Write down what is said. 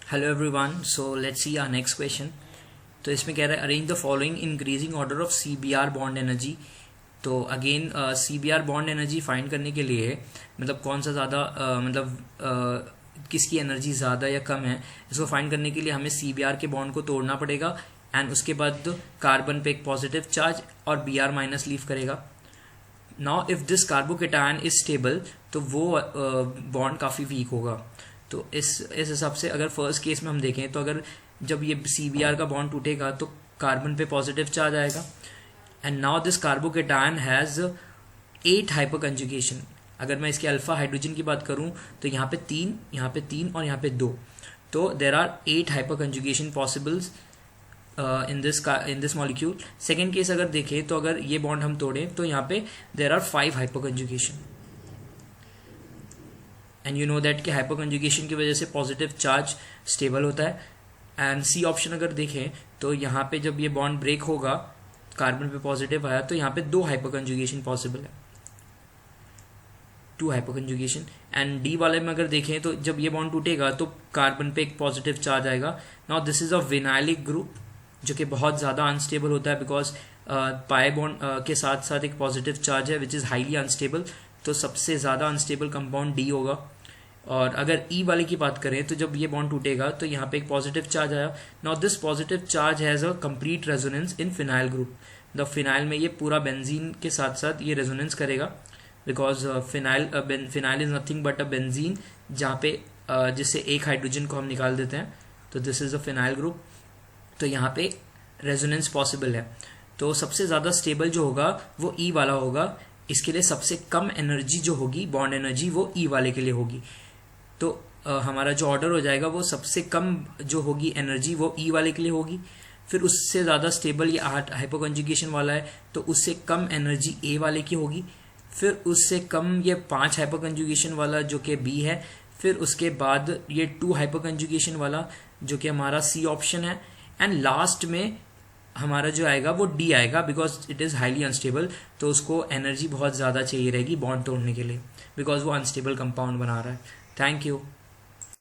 Hello everyone, so let's see our next question. तो इसमें कह रहा है arrange the following increasing order of CBr bond energy. तो again CBr bond energy find करने के लिए मतलब कौन सा ज़्यादा किसकी एनर्जी ज़्यादा या कम है, इसको फाइंड करने के लिए हमें CBr के बॉन्ड को तोड़ना पड़ेगा एंड उसके बाद कार्बन पे एक पॉजिटिव चार्ज और Br माइनस लीव करेगा। Now if this carbocation is stable तो वो बॉन्ड काफ़ी वीक होगा। तो इस हिसाब से अगर फर्स्ट केस में हम देखें तो अगर जब ये CBr का बॉन्ड टूटेगा तो कार्बन पे पॉजिटिव चार्ज आएगा and now this carbocation has 8 hyper conjugation. अगर मैं इसके अल्फा हाइड्रोजन की बात करूं तो यहाँ पे 3, यहाँ पे 3 और यहाँ पे 2, तो there are 8 hyper conjugation possibles in this molecule. Second case अगर देखें तो अगर ये बॉन्ड हम तोड़ें तो यहाँ पे there are 5 hyper conjugation and you know that कि हाइपर कंजुगेशन की वजह से पॉजिटिव चार्ज स्टेबल होता है। एंड सी ऑप्शन अगर देखें तो यहाँ पे जब ये बॉन्ड ब्रेक होगा, कार्बन पे पॉजिटिव आया तो यहाँ पे 2 हाइपर कंजुगेशन पॉसिबल है, 2 हाइपर कंजुगेशन। एंड डी वाले में अगर देखें तो जब ये बॉन्ड टूटेगा तो कार्बन पे एक पॉजिटिव चार्ज आएगा। Now this is a vinylic group जो कि बहुत ज़्यादा अनस्टेबल होता है बिकॉज पाई बॉन्ड के साथ साथ एक पॉजिटिव चार्ज है विच इज़ हाईली अनस्टेबल। तो सबसे ज़्यादा अनस्टेबल कंपाउंड डी होगा। और अगर ई वाले की बात करें तो जब ये बॉन्ड टूटेगा तो यहाँ पे एक पॉजिटिव चार्ज आया। Now this positive charge has a complete resonance in phenyl group. The phenyl में ये पूरा बेंजीन के साथ साथ ये रेजोनेंस करेगा because phenyl is nothing but a benzene जहाँ पे जिससे एक हाइड्रोजन को हम निकाल देते हैं। तो this is a phenyl group, तो यहाँ पे रेजोनेंस पॉसिबल है। तो सबसे ज़्यादा स्टेबल जो होगा वो ई वाला होगा। इसके लिए सबसे कम एनर्जी जो होगी, बॉन्ड एनर्जी, वो ई वाले के लिए होगी। तो हमारा जो ऑर्डर हो जाएगा वो सबसे कम जो होगी एनर्जी वो ई वाले के लिए होगी। फिर उससे ज़्यादा स्टेबल ये 8 हाइपर कंजुगेशन वाला है तो उससे कम एनर्जी ए वाले की होगी। फिर उससे कम ये 5 हाइपर कंजुगेशन वाला जो कि बी है। फिर उसके बाद ये 2 हाइपर कंजुगेशन वाला जो कि हमारा सी ऑप्शन है। एंड लास्ट में हमारा जो आएगा वो डी आएगा because it is highly unstable. तो उसको एनर्जी बहुत ज़्यादा चाहिए रहेगी बॉन्ड तोड़ने के लिए बिकॉज वो अनस्टेबल कंपाउंड बना रहा है। Thank you.